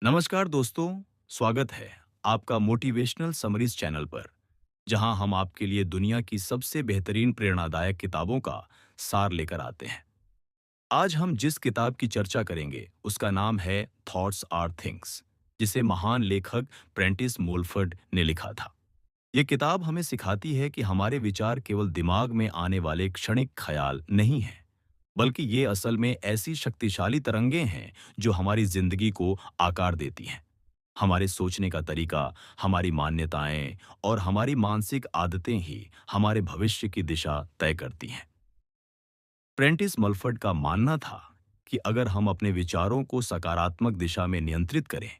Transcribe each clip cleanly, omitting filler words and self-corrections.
नमस्कार दोस्तों, स्वागत है आपका मोटिवेशनल समरीज चैनल पर, जहां हम आपके लिए दुनिया की सबसे बेहतरीन प्रेरणादायक किताबों का सार लेकर आते हैं। आज हम जिस किताब की चर्चा करेंगे, उसका नाम है थॉट्स आर थिंग्स, जिसे महान लेखक प्रेंटिस मोलफर्ड ने लिखा था। ये किताब हमें सिखाती है कि हमारे विचार केवल दिमाग में आने वाले क्षणिक ख्याल नहीं हैं, बल्कि ये असल में ऐसी शक्तिशाली तरंगें हैं जो हमारी जिंदगी को आकार देती हैं। हमारे सोचने का तरीका, हमारी मान्यताएं और हमारी मानसिक आदतें ही हमारे भविष्य की दिशा तय करती हैं। प्रेंटिस मलफर्ड का मानना था कि अगर हम अपने विचारों को सकारात्मक दिशा में नियंत्रित करें,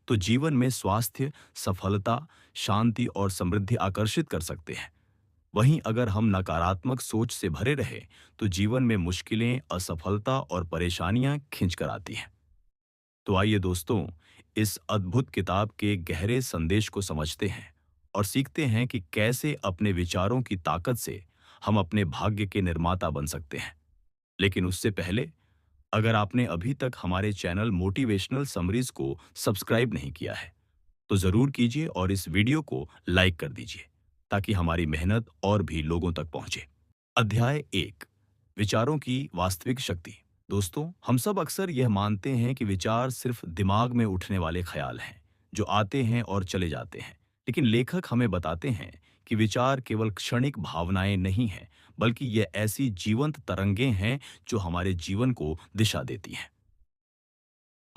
तो जीवन में स्वास्थ्य, सफलता, शांति और समृद्धि आकर्षित कर सकते हैं। वहीं अगर हम नकारात्मक सोच से भरे रहे, तो जीवन में मुश्किलें, असफलता और परेशानियां खिंच कर आती हैं। तो आइए दोस्तों, इस अद्भुत किताब के गहरे संदेश को समझते हैं और सीखते हैं कि कैसे अपने विचारों की ताकत से हम अपने भाग्य के निर्माता बन सकते हैं। लेकिन उससे पहले, अगर आपने अभी तक हमारे चैनल मोटिवेशनल समरीज को सब्सक्राइब नहीं किया है, तो जरूर कीजिए और इस वीडियो को लाइक कर दीजिए, ताकि हमारी मेहनत और भी लोगों तक पहुंचे। अध्याय 1, विचारों की वास्तविक शक्ति। दोस्तों, हम सब अक्सर यह मानते हैं कि विचार सिर्फ दिमाग में उठने वाले ख्याल हैं, जो आते हैं और चले जाते हैं। लेकिन लेखक हमें बताते हैं कि विचार केवल क्षणिक भावनाएं नहीं हैं, बल्कि ये ऐसी जीवंत तरंगें हैं जो हमारे जीवन को दिशा देती हैं।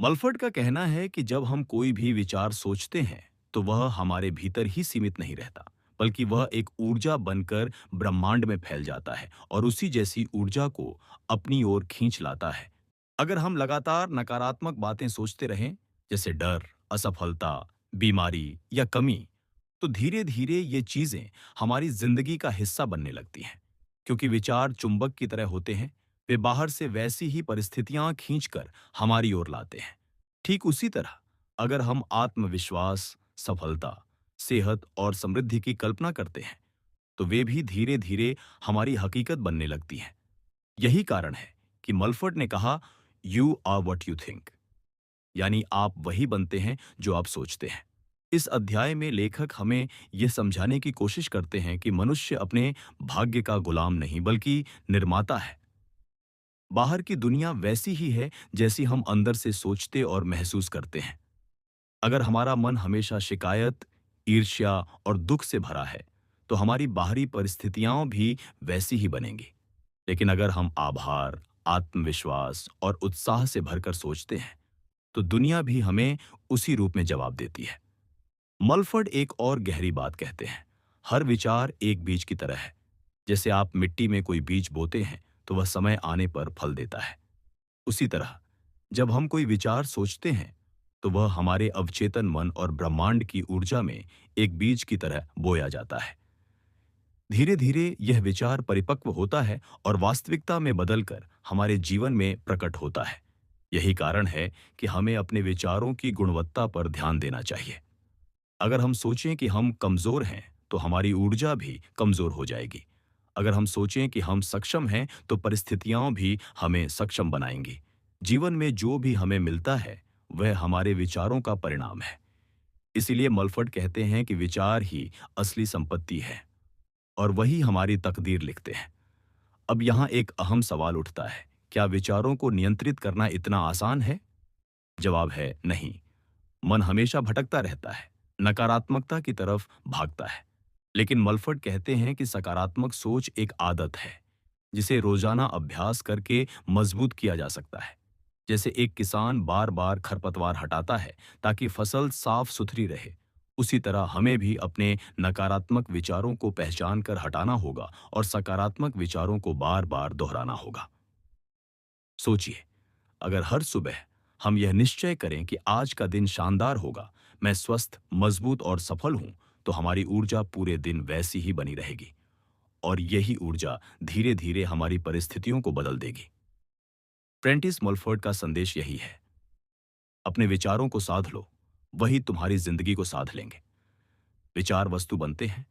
मलफर्ड का कहना है कि जब हम कोई भी विचार सोचते हैं, तो वह हमारे भीतर ही सीमित नहीं रहता, बल्कि वह एक ऊर्जा बनकर ब्रह्मांड में फैल जाता है और उसी जैसी ऊर्जा को अपनी ओर खींच लाता है। अगर हम लगातार नकारात्मक बातें सोचते रहें, जैसे डर, असफलता, बीमारी या कमी, तो धीरे धीरे ये चीजें हमारी जिंदगी का हिस्सा बनने लगती हैं। क्योंकि विचार चुंबक की तरह होते हैं, वे बाहर से वैसी ही परिस्थितियां खींचकर हमारी ओर लाते हैं। ठीक उसी तरह, अगर हम आत्मविश्वास, सफलता, सेहत और समृद्धि की कल्पना करते हैं, तो वे भी धीरे धीरे हमारी हकीकत बनने लगती हैं। यही कारण है कि मलफर्ड ने कहा, you are what you think, यानी आप वही बनते हैं जो आप सोचते हैं। इस अध्याय में लेखक हमें यह समझाने की कोशिश करते हैं कि मनुष्य अपने भाग्य का गुलाम नहीं, बल्कि निर्माता है। बाहर की दुनिया वैसी ही है जैसी हम अंदर से सोचते और महसूस करते हैं। अगर हमारा मन हमेशा शिकायत, ईर्ष्या और दुख से भरा है, तो हमारी बाहरी परिस्थितियां भी वैसी ही बनेंगी। लेकिन अगर हम आभार, आत्मविश्वास और उत्साह से भरकर सोचते हैं, तो दुनिया भी हमें उसी रूप में जवाब देती है। मलफर्ड एक और गहरी बात कहते हैं, हर विचार एक बीज की तरह है। जैसे आप मिट्टी में कोई बीज बोते हैं, तो वह समय आने पर फल देता है। उसी तरह, जब हम कोई विचार सोचते हैं, तो वह हमारे अवचेतन मन और ब्रह्मांड की ऊर्जा में एक बीज की तरह बोया जाता है। धीरे धीरे यह विचार परिपक्व होता है और वास्तविकता में बदलकर हमारे जीवन में प्रकट होता है। यही कारण है कि हमें अपने विचारों की गुणवत्ता पर ध्यान देना चाहिए। अगर हम सोचें कि हम कमजोर हैं, तो हमारी ऊर्जा भी कमजोर हो जाएगी। अगर हम सोचें कि हम सक्षम हैं, तो परिस्थितियां भी हमें सक्षम बनाएंगी। जीवन में जो भी हमें मिलता है, वह हमारे विचारों का परिणाम है। इसीलिए मलफर्ड कहते हैं कि विचार ही असली संपत्ति है और वही हमारी तकदीर लिखते हैं। अब यहाँ एक अहम सवाल उठता है, क्या विचारों को नियंत्रित करना इतना आसान है? जवाब है नहीं। मन हमेशा भटकता रहता है, नकारात्मकता की तरफ भागता है। लेकिन मलफर्ड कहते हैं कि सकारात्मक सोच एक आदत है, जिसे रोजाना अभ्यास करके मजबूत किया जा सकता है। जैसे एक किसान बार बार खरपतवार हटाता है ताकि फसल साफ सुथरी रहे, उसी तरह हमें भी अपने नकारात्मक विचारों को पहचान कर हटाना होगा और सकारात्मक विचारों को बार बार दोहराना होगा। सोचिए, अगर हर सुबह हम यह निश्चय करें कि आज का दिन शानदार होगा, मैं स्वस्थ, मजबूत और सफल हूं, तो हमारी ऊर्जा पूरे दिन वैसी ही बनी रहेगी और यही ऊर्जा धीरे धीरे हमारी परिस्थितियों को बदल देगी। प्रेंटिस मलफर्ड का संदेश यही है, अपने विचारों को साध लो, वही तुम्हारी जिंदगी को साध लेंगे। विचार वस्तु बनते हैं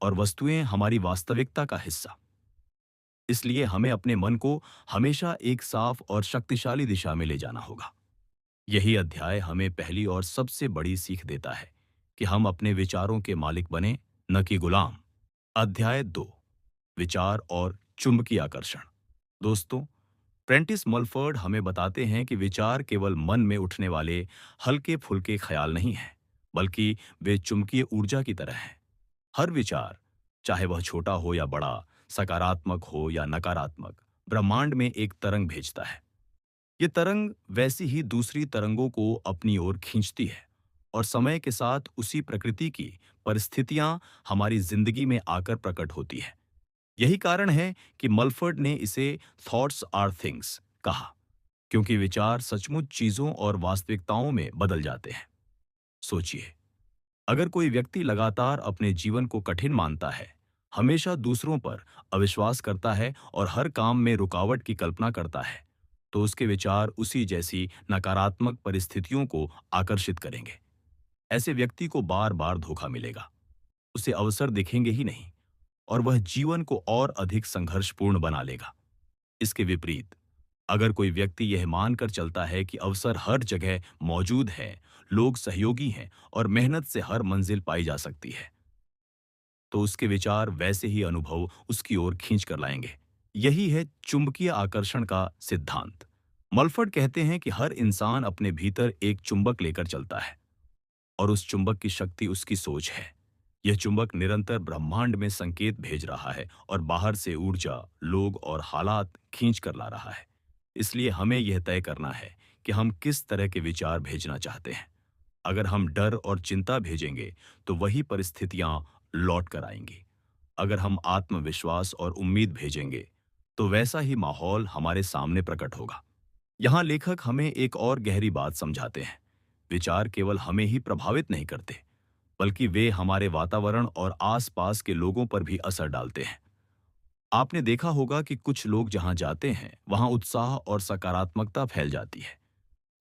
और वस्तुएं हमारी वास्तविकता का हिस्सा। इसलिए हमें अपने मन को हमेशा एक साफ और शक्तिशाली दिशा में ले जाना होगा। यही अध्याय हमें पहली और सबसे बड़ी सीख देता है कि हम अपने विचारों के मालिक बने, न कि गुलाम। अध्याय 2, विचार और चुंबकीय आकर्षण। दोस्तों, प्रेंटिस मलफर्ड हमें बताते हैं कि विचार केवल मन में उठने वाले हल्के फुल्के ख्याल नहीं हैं, बल्कि वे चुंबकीय ऊर्जा की तरह हैं। हर विचार, चाहे वह छोटा हो या बड़ा, सकारात्मक हो या नकारात्मक, ब्रह्मांड में एक तरंग भेजता है। ये तरंग वैसी ही दूसरी तरंगों को अपनी ओर खींचती है, और समय के साथ उसी प्रकृति की परिस्थितियां हमारी जिंदगी में आकर प्रकट होती है। यही कारण है कि मलफर्ड ने इसे थॉट्स आर थिंग्स कहा, क्योंकि विचार सचमुच चीजों और वास्तविकताओं में बदल जाते हैं। सोचिए, अगर कोई व्यक्ति लगातार अपने जीवन को कठिन मानता है, हमेशा दूसरों पर अविश्वास करता है और हर काम में रुकावट की कल्पना करता है, तो उसके विचार उसी जैसी नकारात्मक परिस्थितियों को आकर्षित करेंगे। ऐसे व्यक्ति को बार बार धोखा मिलेगा, उसे अवसर दिखेंगे ही नहीं, और वह जीवन को और अधिक संघर्षपूर्ण बना लेगा। इसके विपरीत, अगर कोई व्यक्ति यह मानकर चलता है कि अवसर हर जगह मौजूद है, लोग सहयोगी हैं और मेहनत से हर मंजिल पाई जा सकती है, तो उसके विचार वैसे ही अनुभव उसकी ओर खींच कर लाएंगे। यही है चुंबकीय आकर्षण का सिद्धांत। मलफर्ड कहते हैं कि हर इंसान अपने भीतर एक चुंबक लेकर चलता है, और उस चुंबक की शक्ति उसकी सोच है। यह चुंबक निरंतर ब्रह्मांड में संकेत भेज रहा है और बाहर से ऊर्जा, लोग और हालात खींच कर ला रहा है। इसलिए हमें यह तय करना है कि हम किस तरह के विचार भेजना चाहते हैं। अगर हम डर और चिंता भेजेंगे, तो वही परिस्थितियां लौट कर आएंगी। अगर हम आत्मविश्वास और उम्मीद भेजेंगे, तो वैसा ही माहौल हमारे सामने प्रकट होगा। यहाँ लेखक हमें एक और गहरी बात समझाते हैं। विचार केवल हमें ही प्रभावित नहीं करते, बल्कि वे हमारे वातावरण और आसपास के लोगों पर भी असर डालते हैं। आपने देखा होगा कि कुछ लोग जहां जाते हैं, वहां उत्साह और सकारात्मकता फैल जाती है,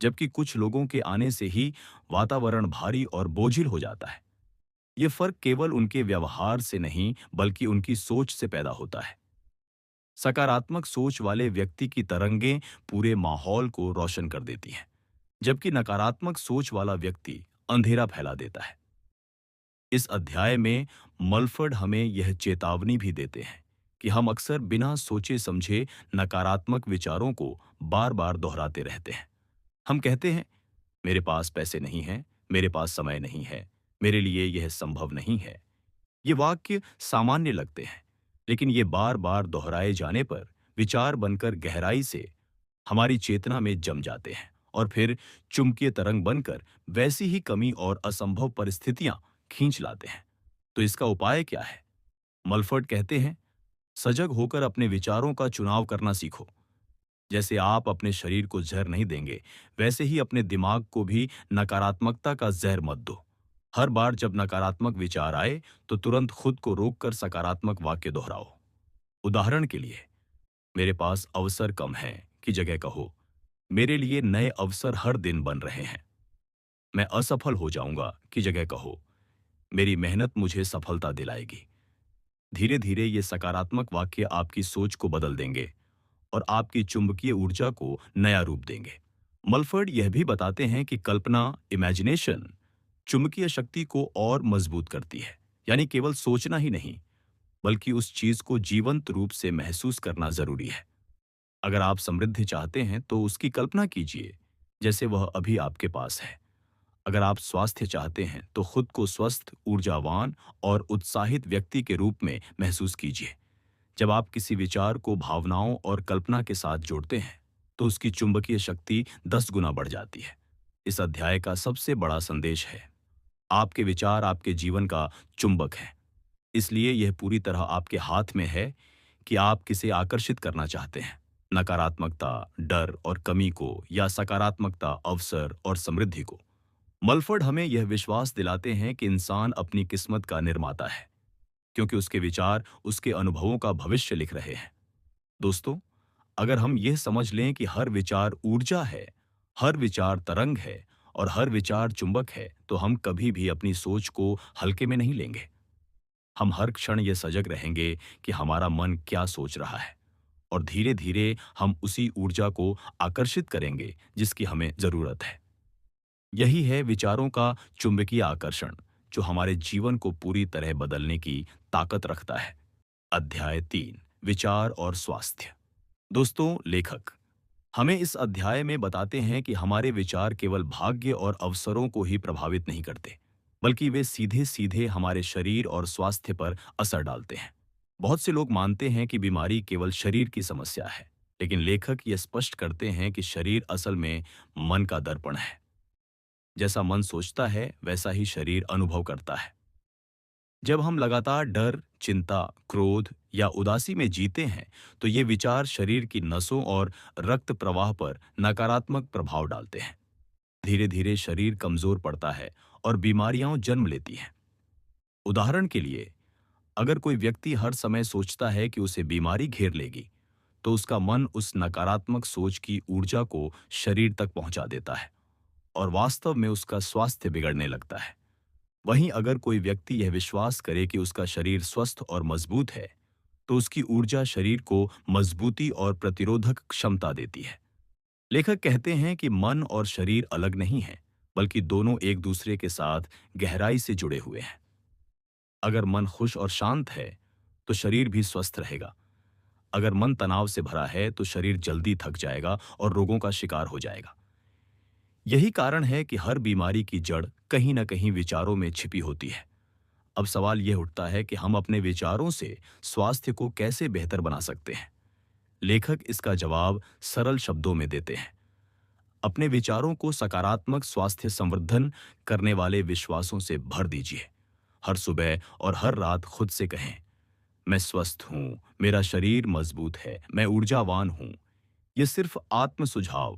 जबकि कुछ लोगों के आने से ही वातावरण भारी और बोझिल हो जाता है। ये फर्क केवल उनके व्यवहार से नहीं, बल्कि उनकी सोच से पैदा होता है। सकारात्मक सोच वाले व्यक्ति की तरंगें पूरे माहौल को रोशन कर देती हैं, जबकि नकारात्मक सोच वाला व्यक्ति अंधेरा फैला देता है। इस अध्याय में मलफर्ड हमें यह चेतावनी भी देते हैं कि हम अक्सर बिना सोचे समझे नकारात्मक विचारों को बार बार दोहराते रहते हैं। हम कहते हैं, मेरे पास पैसे नहीं हैं, मेरे पास समय नहीं है, मेरे लिए यह संभव नहीं है। ये वाक्य सामान्य लगते हैं, लेकिन ये बार बार दोहराए जाने पर विचार बनकर गहराई से हमारी चेतना में जम जाते हैं, और फिर चुंबकीय तरंग बनकर वैसी ही कमी और असंभव परिस्थितियां खींच लाते हैं। तो इसका उपाय क्या है? मलफर्ड कहते हैं, सजग होकर अपने विचारों का चुनाव करना सीखो। जैसे आप अपने शरीर को जहर नहीं देंगे, वैसे ही अपने दिमाग को भी नकारात्मकता का जहर मत दो। हर बार जब नकारात्मक विचार आए, तो तुरंत खुद को रोककर सकारात्मक वाक्य दोहराओ। उदाहरण के लिए, मेरे पास अवसर कम है की जगह कहो, मेरे लिए नए अवसर हर दिन बन रहे हैं। मैं असफल हो जाऊंगा की जगह कहो, मेरी मेहनत मुझे सफलता दिलाएगी। धीरे धीरे ये सकारात्मक वाक्य आपकी सोच को बदल देंगे और आपकी चुंबकीय ऊर्जा को नया रूप देंगे। मलफर्ड यह भी बताते हैं कि कल्पना, इमेजिनेशन, चुंबकीय शक्ति को और मजबूत करती है। यानी केवल सोचना ही नहीं, बल्कि उस चीज को जीवंत रूप से महसूस करना जरूरी है। अगर आप समृद्धि चाहते हैं, तो उसकी कल्पना कीजिए जैसे वह अभी आपके पास है। अगर आप स्वास्थ्य चाहते हैं, तो खुद को स्वस्थ, ऊर्जावान और उत्साहित व्यक्ति के रूप में महसूस कीजिए। जब आप किसी विचार को भावनाओं और कल्पना के साथ जोड़ते हैं, तो उसकी चुंबकीय शक्ति 10 गुना बढ़ जाती है। इस अध्याय का सबसे बड़ा संदेश है, आपके विचार आपके जीवन का चुंबक हैं। इसलिए यह पूरी तरह आपके हाथ में है कि आप किसे आकर्षित करना चाहते हैं, नकारात्मकता, डर और कमी को, या सकारात्मकता, अवसर और समृद्धि को। मलफर्ड हमें यह विश्वास दिलाते हैं कि इंसान अपनी किस्मत का निर्माता है, क्योंकि उसके विचार उसके अनुभवों का भविष्य लिख रहे हैं। दोस्तों, अगर हम यह समझ लें कि हर विचार ऊर्जा है, हर विचार तरंग है और हर विचार चुंबक है, तो हम कभी भी अपनी सोच को हल्के में नहीं लेंगे। हम हर क्षण ये सजग रहेंगे कि हमारा मन क्या सोच रहा है, और धीरे धीरे हम उसी ऊर्जा को आकर्षित करेंगे जिसकी हमें जरूरत है। यही है विचारों का चुंबकीय आकर्षण, जो हमारे जीवन को पूरी तरह बदलने की ताकत रखता है। अध्याय 3, विचार और स्वास्थ्य। दोस्तों, लेखक हमें इस अध्याय में बताते हैं कि हमारे विचार केवल भाग्य और अवसरों को ही प्रभावित नहीं करते, बल्कि वे सीधे सीधे हमारे शरीर और स्वास्थ्य पर असर डालते हैं। बहुत से लोग मानते हैं कि बीमारी केवल शरीर की समस्या है, लेकिन लेखक ये स्पष्ट करते हैं कि शरीर असल में मन का दर्पण है। जैसा मन सोचता है, वैसा ही शरीर अनुभव करता है। जब हम लगातार डर, चिंता, क्रोध या उदासी में जीते हैं, तो ये विचार शरीर की नसों और रक्त प्रवाह पर नकारात्मक प्रभाव डालते हैं। धीरे धीरे शरीर कमजोर पड़ता है और बीमारियां जन्म लेती हैं। उदाहरण के लिए, अगर कोई व्यक्ति हर समय सोचता है कि उसे बीमारी घेर लेगी, तो उसका मन उस नकारात्मक सोच की ऊर्जा को शरीर तक पहुंचा देता है और वास्तव में उसका स्वास्थ्य बिगड़ने लगता है। वहीं अगर कोई व्यक्ति यह विश्वास करे कि उसका शरीर स्वस्थ और मजबूत है, तो उसकी ऊर्जा शरीर को मजबूती और प्रतिरोधक क्षमता देती है। लेखक कहते हैं कि मन और शरीर अलग नहीं हैं, बल्कि दोनों एक दूसरे के साथ गहराई से जुड़े हुए हैं। अगर मन खुश और शांत है, तो शरीर भी स्वस्थ रहेगा। अगर मन तनाव से भरा है, तो शरीर जल्दी थक जाएगा और रोगों का शिकार हो जाएगा। यही कारण है कि हर बीमारी की जड़ कहीं न कहीं विचारों में छिपी होती है। अब सवाल यह उठता है कि हम अपने विचारों से स्वास्थ्य को कैसे बेहतर बना सकते हैं। लेखक इसका जवाब सरल शब्दों में देते हैं। अपने विचारों को सकारात्मक स्वास्थ्य संवर्धन करने वाले विश्वासों से भर दीजिए। हर सुबह और हर रात खुद से कहें, मैं स्वस्थ हूँ, मेरा शरीर मजबूत है, मैं ऊर्जावान हूँ। यह सिर्फ आत्म सुझाव,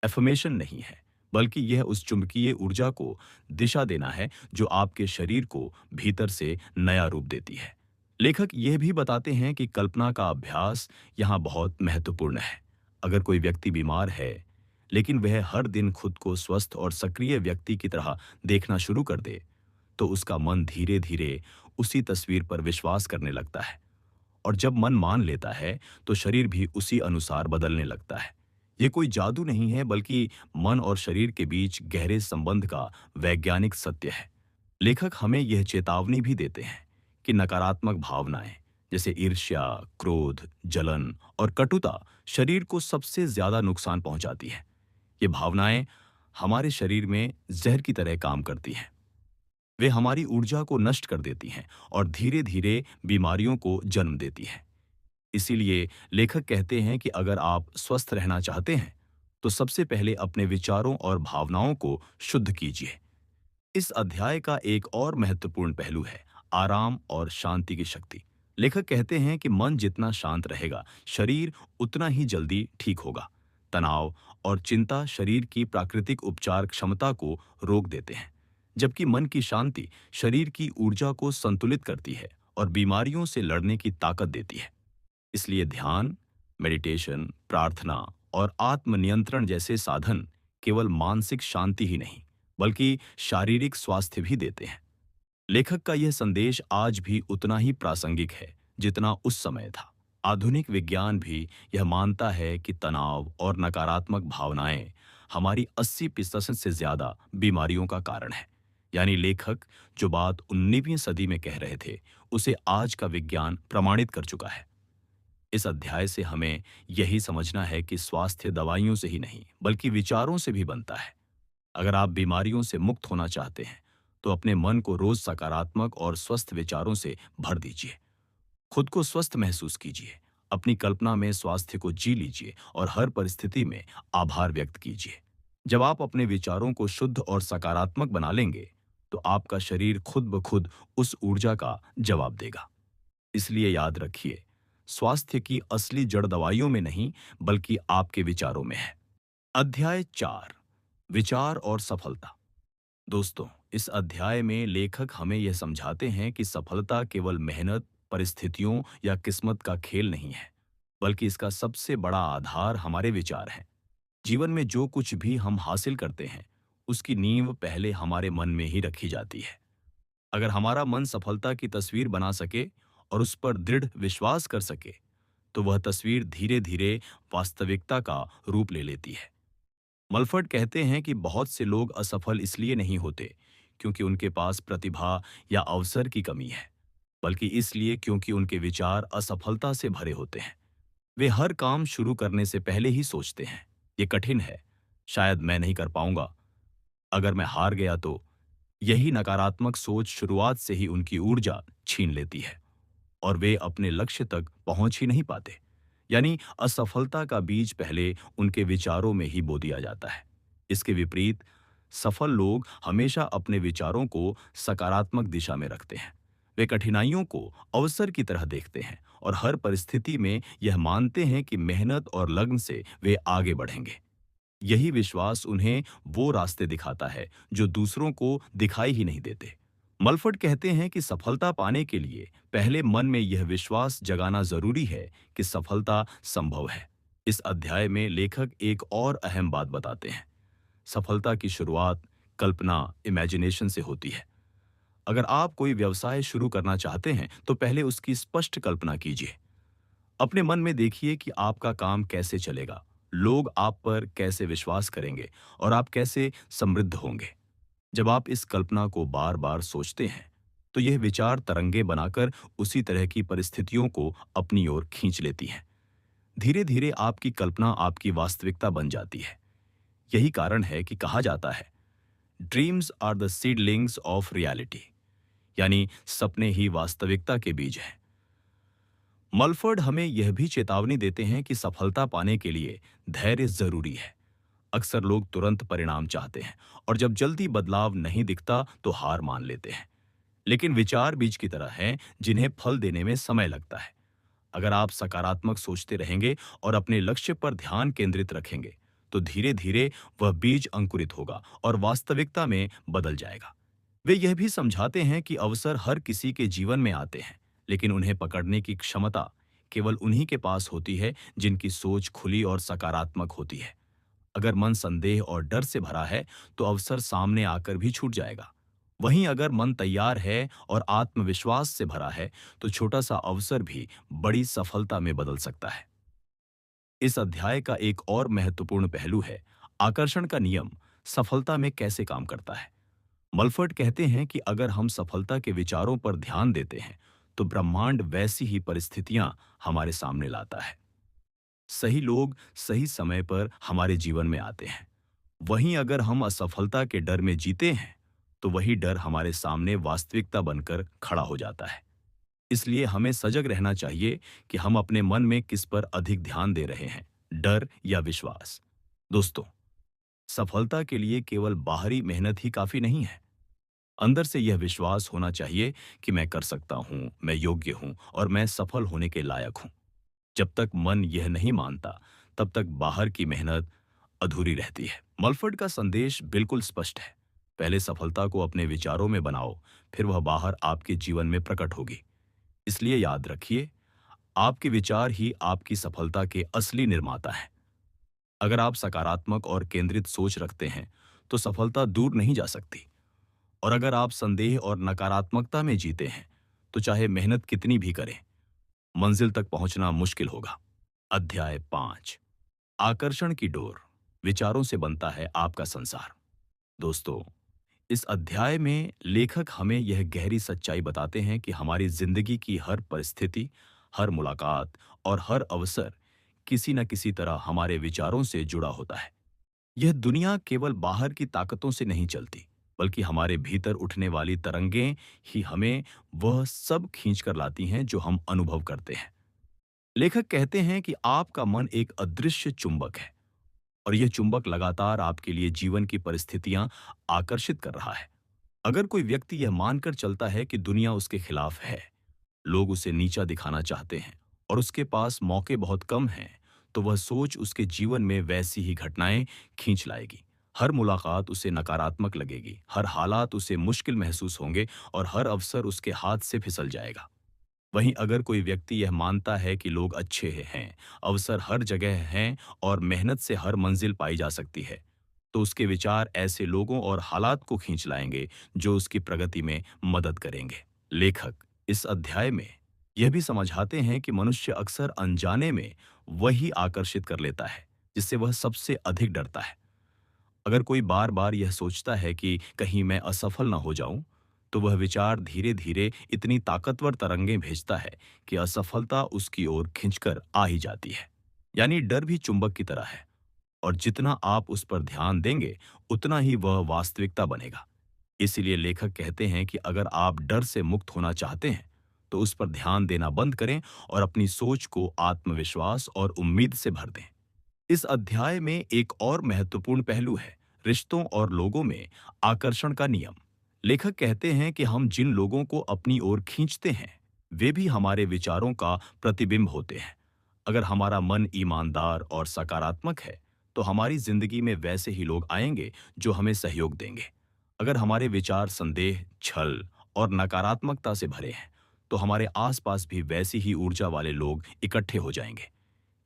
एफर्मेशन नहीं है, बल्कि यह उस चुंबकीय ऊर्जा को दिशा देना है जो आपके शरीर को भीतर से नया रूप देती है। लेखक यह भी बताते हैं कि कल्पना का अभ्यास यहाँ बहुत महत्वपूर्ण है। अगर कोई व्यक्ति बीमार है, लेकिन वह हर दिन खुद को स्वस्थ और सक्रिय व्यक्ति की तरह देखना शुरू कर दे, तो उसका मन धीरे धीरे उसी तस्वीर पर विश्वास करने लगता है। और जब मन मान लेता है, तो शरीर भी उसी अनुसार बदलने लगता है। ये कोई जादू नहीं है, बल्कि मन और शरीर के बीच गहरे संबंध का वैज्ञानिक सत्य है। लेखक हमें यह चेतावनी भी देते हैं कि नकारात्मक भावनाएं, जैसे ईर्ष्या, क्रोध, जलन और कटुता, शरीर को सबसे ज्यादा नुकसान पहुंचाती है। ये भावनाएं हमारे शरीर में जहर की तरह काम करती हैं। वे हमारी ऊर्जा को नष्ट कर देती हैं और धीरे धीरे बीमारियों को जन्म देती हैं। इसीलिए लेखक कहते हैं कि अगर आप स्वस्थ रहना चाहते हैं, तो सबसे पहले अपने विचारों और भावनाओं को शुद्ध कीजिए। इस अध्याय का एक और महत्वपूर्ण पहलू है आराम और शांति की शक्ति। लेखक कहते हैं कि मन जितना शांत रहेगा, शरीर उतना ही जल्दी ठीक होगा। तनाव और चिंता शरीर की प्राकृतिक उपचार क्षमता को रोक देते हैं, जबकि मन की शांति शरीर की ऊर्जा को संतुलित करती है और बीमारियों से लड़ने की ताकत देती है। इसलिए ध्यान, मेडिटेशन, प्रार्थना और आत्मनियंत्रण जैसे साधन केवल मानसिक शांति ही नहीं, बल्कि शारीरिक स्वास्थ्य भी देते हैं। लेखक का यह संदेश आज भी उतना ही प्रासंगिक है जितना उस समय था। आधुनिक विज्ञान भी यह मानता है कि तनाव और नकारात्मक भावनाएं हमारी 80% से ज्यादा बीमारियों का कारण है। यानी लेखक जो बात 19वीं सदी में कह रहे थे, उसे आज का विज्ञान प्रमाणित कर चुका है। इस अध्याय से हमें यही समझना है कि स्वास्थ्य दवाइयों से ही नहीं, बल्कि विचारों से भी बनता है। अगर आप बीमारियों से मुक्त होना चाहते हैं, तो अपने मन को रोज सकारात्मक और स्वस्थ विचारों से भर दीजिए। खुद को स्वस्थ महसूस कीजिए, अपनी कल्पना में स्वास्थ्य को जी लीजिए और हर परिस्थिति में आभार व्यक्त कीजिए। जब आप अपने विचारों को शुद्ध और सकारात्मक बना लेंगे, तो आपका शरीर खुद ब खुद उस ऊर्जा का जवाब देगा। इसलिए याद रखिए, स्वास्थ्य की असली जड़ दवाइयों में नहीं, बल्कि आपके विचारों में है। अध्याय 4, विचार और सफलता। दोस्तों, इस अध्याय में लेखक हमें यह समझाते हैं कि सफलता केवल मेहनत, परिस्थितियों या किस्मत का खेल नहीं है, बल्कि इसका सबसे बड़ा आधार हमारे विचार हैं। जीवन में जो कुछ भी हम हासिल करते हैं, उसकी नींव पहले हमारे मन में ही रखी जाती है। अगर हमारा मन सफलता की तस्वीर बना सके और उस पर दृढ़ विश्वास कर सके, तो वह तस्वीर धीरे धीरे वास्तविकता का रूप ले लेती है। मलफर्ड कहते हैं कि बहुत से लोग असफल इसलिए नहीं होते क्योंकि उनके पास प्रतिभा या अवसर की कमी है, बल्कि इसलिए क्योंकि उनके विचार असफलता से भरे होते हैं। वे हर काम शुरू करने से पहले ही सोचते हैं, ये कठिन है, शायद मैं नहीं कर पाऊंगा, अगर मैं हार गया तो। यही नकारात्मक सोच शुरुआत से ही उनकी ऊर्जा छीन लेती है और वे अपने लक्ष्य तक पहुंच ही नहीं पाते। यानी असफलता का बीज पहले उनके विचारों में ही बो दिया जाता है। इसके विपरीत सफल लोग हमेशा अपने विचारों को सकारात्मक दिशा में रखते हैं। वे कठिनाइयों को अवसर की तरह देखते हैं और हर परिस्थिति में यह मानते हैं कि मेहनत और लगन से वे आगे बढ़ेंगे। यही विश्वास उन्हें वो रास्ते दिखाता है जो दूसरों को दिखाई ही नहीं देते। मलफर्ड कहते हैं कि सफलता पाने के लिए पहले मन में यह विश्वास जगाना जरूरी है कि सफलता संभव है। इस अध्याय में लेखक एक और अहम बात बताते हैं। सफलता की शुरुआत कल्पना, इमेजिनेशन से होती है। अगर आप कोई व्यवसाय शुरू करना चाहते हैं तो पहले उसकी स्पष्ट कल्पना कीजिए। अपने मन में देखिए कि आपका काम कैसे चलेगा, लोग आप पर कैसे विश्वास करेंगे और आप कैसे समृद्ध होंगे। जब आप इस कल्पना को बार बार सोचते हैं तो यह विचार तरंगे बनाकर उसी तरह की परिस्थितियों को अपनी ओर खींच लेती हैं। धीरे धीरे आपकी कल्पना आपकी वास्तविकता बन जाती है। यही कारण है कि कहा जाता है, dreams are the seedlings of reality, यानी सपने ही वास्तविकता के बीज हैं। मलफर्ड हमें यह भी चेतावनी देते हैं कि सफलता पाने के लिए धैर्य जरूरी है। अक्सर लोग तुरंत परिणाम चाहते हैं और जब जल्दी बदलाव नहीं दिखता तो हार मान लेते हैं। लेकिन विचार बीज की तरह हैं जिन्हें फल देने में समय लगता है। अगर आप सकारात्मक सोचते रहेंगे और अपने लक्ष्य पर ध्यान केंद्रित रखेंगे तो धीरे धीरे वह बीज अंकुरित होगा और वास्तविकता में बदल जाएगा। वे यह भी समझाते हैं कि अवसर हर किसी के जीवन में आते हैं, लेकिन उन्हें पकड़ने की क्षमता केवल उन्हीं के पास होती है जिनकी सोच खुली और सकारात्मक होती है। अगर मन संदेह और डर से भरा है तो अवसर सामने आकर भी छूट जाएगा। वहीं अगर मन तैयार है और आत्मविश्वास से भरा है तो छोटा सा अवसर भी बड़ी सफलता में बदल सकता है। इस अध्याय का एक और महत्वपूर्ण पहलू है आकर्षण का नियम सफलता में कैसे काम करता है। मलफर्ड कहते हैं कि अगर हम सफलता के विचारों पर ध्यान देते हैं तो ब्रह्मांड वैसी ही परिस्थितियां हमारे सामने लाता है। सही लोग सही समय पर हमारे जीवन में आते हैं। वहीं अगर हम असफलता के डर में जीते हैं तो वही डर हमारे सामने वास्तविकता बनकर खड़ा हो जाता है। इसलिए हमें सजग रहना चाहिए कि हम अपने मन में किस पर अधिक ध्यान दे रहे हैं, डर या विश्वास। दोस्तों, सफलता के लिए केवल बाहरी मेहनत ही काफी नहीं है। अंदर से यह विश्वास होना चाहिए कि मैं कर सकता हूं, मैं योग्य हूं और मैं सफल होने के लायक हूं। जब तक मन यह नहीं मानता तब तक बाहर की मेहनत अधूरी रहती है। मलफर्ड का संदेश बिल्कुल स्पष्ट है। पहले सफलता को अपने विचारों में बनाओ, फिर वह बाहर आपके जीवन में प्रकट होगी। इसलिए याद रखिए, आपके विचार ही आपकी सफलता के असली निर्माता हैं। अगर आप सकारात्मक और केंद्रित सोच रखते हैं तो सफलता दूर नहीं जा सकती। और अगर आप संदेह और नकारात्मकता में जीते हैं तो चाहे मेहनत कितनी भी करें, मंजिल तक पहुंचना मुश्किल होगा। अध्याय 5, आकर्षण की डोर। विचारों से बनता है आपका संसार। दोस्तों, इस अध्याय में लेखक हमें यह गहरी सच्चाई बताते हैं कि हमारी जिंदगी की हर परिस्थिति, हर मुलाकात और हर अवसर किसी न किसी तरह हमारे विचारों से जुड़ा होता है। यह दुनिया केवल बाहर की ताकतों से नहीं चलती, बल्कि हमारे भीतर उठने वाली तरंगें ही हमें वह सब खींच कर लाती हैं जो हम अनुभव करते हैं। लेखक कहते हैं कि आपका मन एक अदृश्य चुंबक है और यह चुंबक लगातार आपके लिए जीवन की परिस्थितियां आकर्षित कर रहा है। अगर कोई व्यक्ति यह मानकर चलता है कि दुनिया उसके खिलाफ है, लोग उसे नीचा दिखाना चाहते हैं और उसके पास मौके बहुत कम हैं, तो वह सोच उसके जीवन में वैसी ही घटनाएं खींच लाएगी। हर मुलाकात उसे नकारात्मक लगेगी, हर हालात उसे मुश्किल महसूस होंगे और हर अवसर उसके हाथ से फिसल जाएगा। वहीं अगर कोई व्यक्ति यह मानता है कि लोग अच्छे हैं, अवसर हर जगह हैं और मेहनत से हर मंजिल पाई जा सकती है, तो उसके विचार ऐसे लोगों और हालात को खींच लाएंगे जो उसकी प्रगति में मदद करेंगे। लेखक इस अध्याय में यह भी समझाते हैं कि मनुष्य अक्सर अनजाने में वही आकर्षित कर लेता है जिससे वह सबसे अधिक डरता है। अगर कोई बार बार यह सोचता है कि कहीं मैं असफल ना हो जाऊं, तो वह विचार धीरे धीरे इतनी ताकतवर तरंगें भेजता है कि असफलता उसकी ओर खिंचकर आ ही जाती है। यानी डर भी चुंबक की तरह है, और जितना आप उस पर ध्यान देंगे, उतना ही वह वास्तविकता बनेगा। इसीलिए लेखक कहते हैं कि अगर आप डर से मुक्त होना चाहते हैं, तो उस पर ध्यान देना बंद करें और अपनी सोच को आत्मविश्वास और उम्मीद से भर दें। इस अध्याय में एक और महत्वपूर्ण पहलू है, रिश्तों और लोगों में आकर्षण का नियम। लेखक कहते हैं कि हम जिन लोगों को अपनी ओर खींचते हैं, वे भी हमारे विचारों का प्रतिबिंब होते हैं। अगर हमारा मन ईमानदार और सकारात्मक है, तो हमारी जिंदगी में वैसे ही लोग आएंगे जो हमें सहयोग देंगे। अगर हमारे विचार संदेह, छल और नकारात्मकता से भरे हैं, तो हमारे आसपास भी वैसी ही ऊर्जा वाले लोग इकट्ठे हो जाएंगे।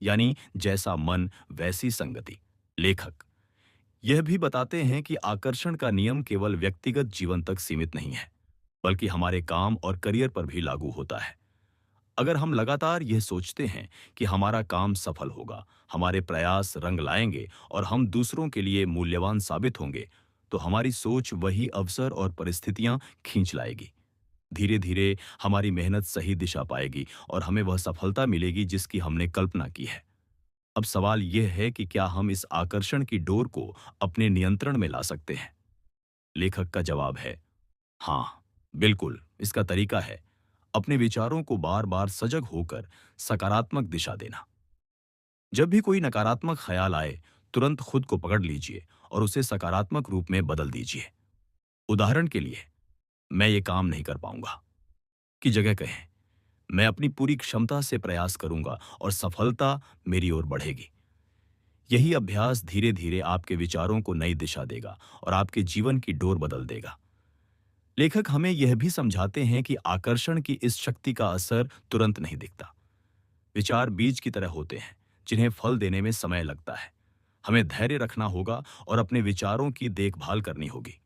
यानी जैसा मन वैसी संगति। लेखक यह भी बताते हैं कि आकर्षण का नियम केवल व्यक्तिगत जीवन तक सीमित नहीं है, बल्कि हमारे काम और करियर पर भी लागू होता है। अगर हम लगातार यह सोचते हैं कि हमारा काम सफल होगा, हमारे प्रयास रंग लाएंगे और हम दूसरों के लिए मूल्यवान साबित होंगे, तो हमारी सोच वही अवसर और परिस्थितियां खींच लाएगी। धीरे धीरे हमारी मेहनत सही दिशा पाएगी और हमें वह सफलता मिलेगी जिसकी हमने कल्पना की है। अब सवाल यह है कि क्या हम इस आकर्षण की डोर को अपने नियंत्रण में ला सकते हैं? लेखक का जवाब है हाँ, बिल्कुल। इसका तरीका है अपने विचारों को बार बार सजग होकर सकारात्मक दिशा देना। जब भी कोई नकारात्मक ख्याल आए, तुरंत खुद को पकड़ लीजिए और उसे सकारात्मक रूप में बदल दीजिए। उदाहरण के लिए, मैं ये काम नहीं कर पाऊंगा की जगह कहें, मैं अपनी पूरी क्षमता से प्रयास करूंगा और सफलता मेरी ओर बढ़ेगी। यही अभ्यास धीरे धीरे आपके विचारों को नई दिशा देगा और आपके जीवन की डोर बदल देगा। लेखक हमें यह भी समझाते हैं कि आकर्षण की इस शक्ति का असर तुरंत नहीं दिखता। विचार बीज की तरह होते हैं, जिन्हें फल देने में समय लगता है। हमें धैर्य रखना होगा और अपने विचारों की देखभाल करनी होगी।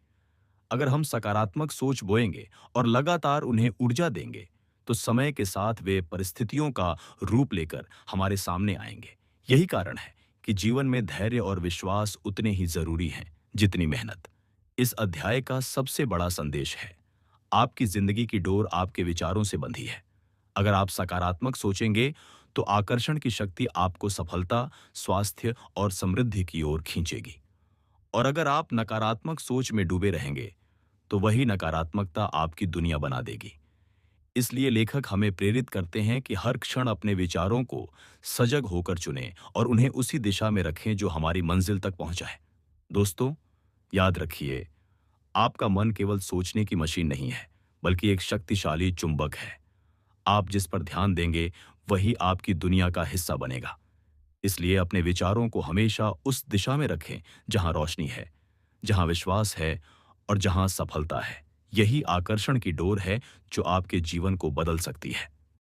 अगर हम सकारात्मक सोच बोएंगे और लगातार उन्हें ऊर्जा देंगे, तो समय के साथ वे परिस्थितियों का रूप लेकर हमारे सामने आएंगे। यही कारण है कि जीवन में धैर्य और विश्वास उतने ही जरूरी हैं जितनी मेहनत। इस अध्याय का सबसे बड़ा संदेश है, आपकी जिंदगी की डोर आपके विचारों से बंधी है। अगर आप सकारात्मक सोचेंगे, तो आकर्षण की शक्ति आपको सफलता, स्वास्थ्य और समृद्धि की ओर खींचेगी। और अगर आप नकारात्मक सोच में डूबे रहेंगे, तो वही नकारात्मकता आपकी दुनिया बना देगी। इसलिए लेखक हमें प्रेरित करते हैं कि हर क्षण अपने विचारों को सजग होकर चुनें और उन्हें उसी दिशा में रखें जो हमारी मंजिल तक पहुंचाए। दोस्तों, याद रखिए, आपका मन केवल सोचने की मशीन नहीं है, बल्कि एक शक्तिशाली चुंबक है। आप जिस पर ध्यान देंगे, वही आपकी दुनिया का हिस्सा बनेगा। इसलिए अपने विचारों को हमेशा उस दिशा में रखें जहां रोशनी है, जहां विश्वास है और जहां सफलता है। यही आकर्षण की डोर है जो आपके जीवन को बदल सकती है।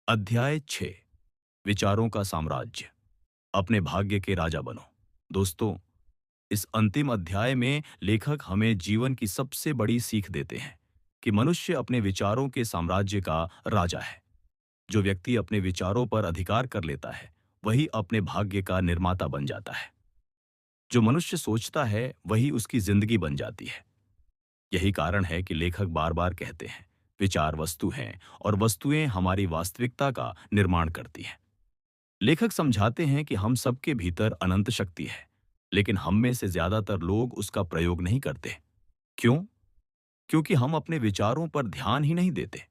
अध्याय 6, विचारों का साम्राज्य। अपने भाग्य के राजा बनो। दोस्तों, इस अंतिम अध्याय में लेखक हमें जीवन की सबसे बड़ी सीख देते हैं कि मनुष्य अपने विचारों के साम्राज्य का राजा है। जो व्यक्ति अपने विचारों पर अधिकार कर लेता है, वही अपने भाग्य का निर्माता बन जाता है। जो मनुष्य सोचता है, वही उसकी जिंदगी बन जाती है। यही कारण है कि लेखक बार बार कहते हैं, विचार वस्तु हैं और वस्तुएं हमारी वास्तविकता का निर्माण करती हैं। लेखक समझाते हैं कि हम सबके भीतर अनंत शक्ति है, लेकिन हम में से ज्यादातर लोग उसका प्रयोग नहीं करते। क्यों? क्योंकि हम अपने विचारों पर ध्यान ही नहीं देते।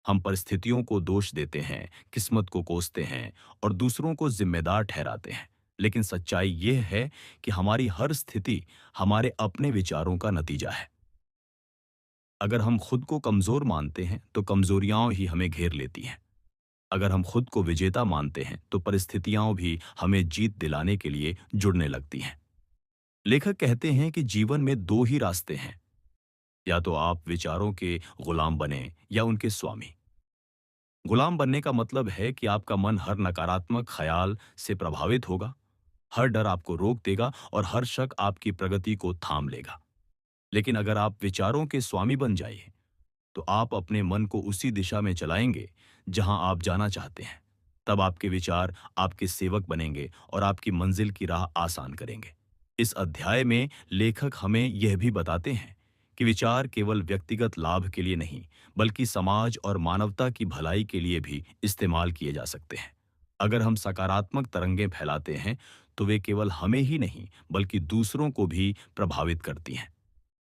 हम परिस्थितियों को दोष देते हैं, किस्मत को कोसते हैं और दूसरों को जिम्मेदार ठहराते हैं। लेकिन सच्चाई यह है कि हमारी हर स्थिति हमारे अपने विचारों का नतीजा है। अगर हम खुद को कमजोर मानते हैं, तो कमजोरियां ही हमें घेर लेती हैं। अगर हम खुद को विजेता मानते हैं, तो परिस्थितियां भी हमें जीत दिलाने के लिए जुड़ने लगती हैं। लेखक कहते हैं कि जीवन में दो ही रास्ते हैं, या तो आप विचारों के गुलाम बने या उनके स्वामी। गुलाम बनने का मतलब है कि आपका मन हर नकारात्मक ख्याल से प्रभावित होगा, हर डर आपको रोक देगा और हर शक आपकी प्रगति को थाम लेगा। लेकिन अगर आप विचारों के स्वामी बन जाइए, तो आप अपने मन को उसी दिशा में चलाएंगे जहां आप जाना चाहते हैं। तब आपके विचार आपके सेवक बनेंगे और आपकी मंजिल की राह आसान करेंगे। इस अध्याय में लेखक हमें यह भी बताते हैं कि विचार केवल व्यक्तिगत लाभ के लिए नहीं, बल्कि समाज और मानवता की भलाई के लिए भी इस्तेमाल किए जा सकते हैं। अगर हम सकारात्मक तरंगें फैलाते हैं, तो वे केवल हमें ही नहीं, बल्कि दूसरों को भी प्रभावित करती हैं।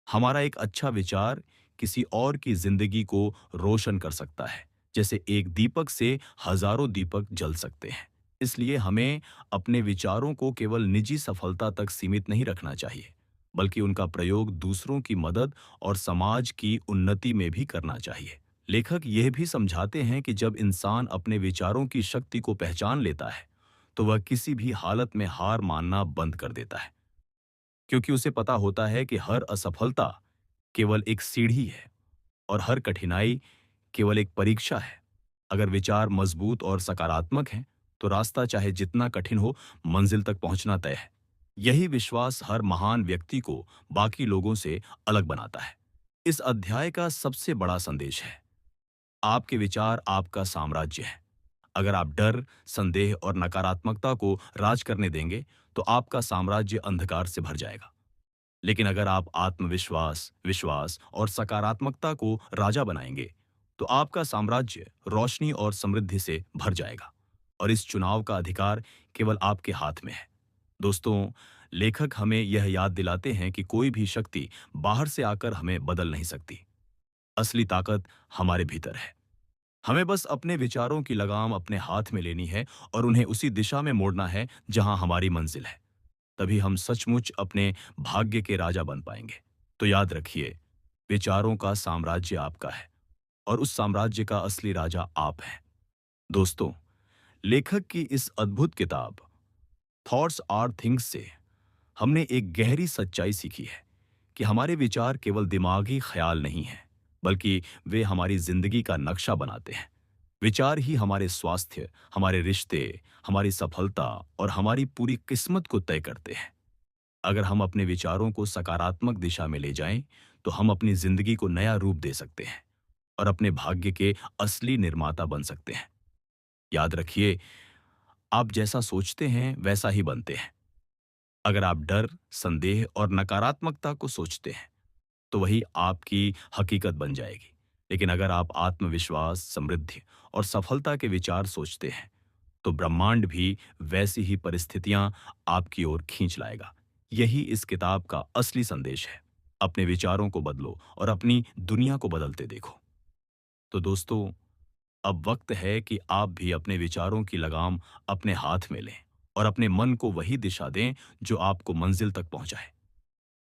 हमारा एक अच्छा विचार किसी और की जिंदगी को रोशन कर सकता है, जैसे एक दीपक से हजारों दीपक जल सकते हैं। इसलिए हमें अपने विचारों को केवल निजी सफलता तक सीमित नहीं रखना चाहिए, बल्कि उनका प्रयोग दूसरों की मदद और समाज की उन्नति में भी करना चाहिए। लेखक यह भी समझाते हैं कि जब इंसान अपने विचारों की शक्ति को पहचान लेता है, तो वह किसी भी हालत में हार मानना बंद कर देता है, क्योंकि उसे पता होता है कि हर असफलता केवल एक सीढ़ी है और हर कठिनाई केवल एक परीक्षा है। अगर विचार मजबूत और सकारात्मक हैं, तो रास्ता चाहे जितना कठिन हो, मंजिल तक पहुंचना तय है। यही विश्वास हर महान व्यक्ति को बाकी लोगों से अलग बनाता है। इस अध्याय का सबसे बड़ा संदेश है, आपके विचार आपका साम्राज्य है। अगर आप डर, संदेह और नकारात्मकता को राज करने देंगे, तो आपका साम्राज्य अंधकार से भर जाएगा। लेकिन अगर आप आत्मविश्वास, विश्वास और सकारात्मकता को राजा बनाएंगे, तो आपका साम्राज्य रोशनी और समृद्धि से भर जाएगा। और इस चुनाव का अधिकार केवल आपके हाथ में है। दोस्तों, लेखक हमें यह याद दिलाते हैं कि कोई भी शक्ति बाहर से आकर हमें बदल नहीं सकती। असली ताकत हमारे भीतर है। हमें बस अपने विचारों की लगाम अपने हाथ में लेनी है और उन्हें उसी दिशा में मोड़ना है जहां हमारी मंजिल है। तभी हम सचमुच अपने भाग्य के राजा बन पाएंगे। तो याद रखिए, विचारों का साम्राज्य आपका है और उस साम्राज्य का असली राजा आप हैं। दोस्तों, लेखक की इस अद्भुत किताब थॉट्स आर थिंग्स से हमने एक गहरी सच्चाई सीखी है कि हमारे विचार केवल दिमागी ख्याल नहीं हैं, बल्कि वे हमारी जिंदगी का नक्शा बनाते हैं। विचार ही हमारे स्वास्थ्य, हमारे रिश्ते, हमारी सफलता और हमारी पूरी किस्मत को तय करते हैं। अगर हम अपने विचारों को सकारात्मक दिशा में ले जाएं, तो हम अपनी जिंदगी को नया रूप दे सकते हैं और अपने भाग्य के असली निर्माता बन सकते हैं। याद रखिए, आप जैसा सोचते हैं वैसा ही बनते हैं। अगर आप डर, संदेह और नकारात्मकता को सोचते हैं, तो वही आपकी हकीकत बन जाएगी। लेकिन अगर आप आत्मविश्वास, समृद्धि और सफलता के विचार सोचते हैं, तो ब्रह्मांड भी वैसी ही परिस्थितियां आपकी ओर खींच लाएगा। यही इस किताब का असली संदेश है। अपने विचारों को बदलो और अपनी दुनिया को बदलते देखो। तो दोस्तों, अब वक्त है कि आप भी अपने विचारों की लगाम अपने हाथ में लें और अपने मन को वही दिशा दें जो आपको मंजिल तक पहुंचाए।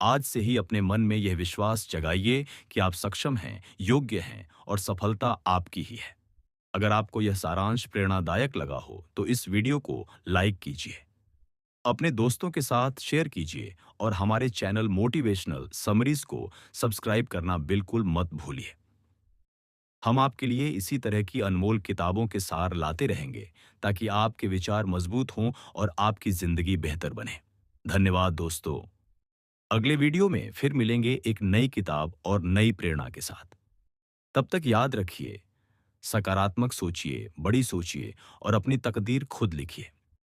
आज से ही अपने मन में यह विश्वास जगाइए कि आप सक्षम हैं, योग्य हैं और सफलता आपकी ही है। अगर आपको यह सारांश प्रेरणादायक लगा हो, तो इस वीडियो को लाइक कीजिए, अपने दोस्तों के साथ शेयर कीजिए और हमारे चैनल मोटिवेशनल समरीज को सब्सक्राइब करना बिल्कुल मत भूलिए। हम आपके लिए इसी तरह की अनमोल किताबों के सार लाते रहेंगे, ताकि आपके विचार मजबूत हों और आपकी जिंदगी बेहतर बने। धन्यवाद दोस्तों। अगले वीडियो में फिर मिलेंगे एक नई किताब और नई प्रेरणा के साथ। तब तक याद रखिए, सकारात्मक सोचिए, बड़ी सोचिए और अपनी तकदीर खुद लिखिए।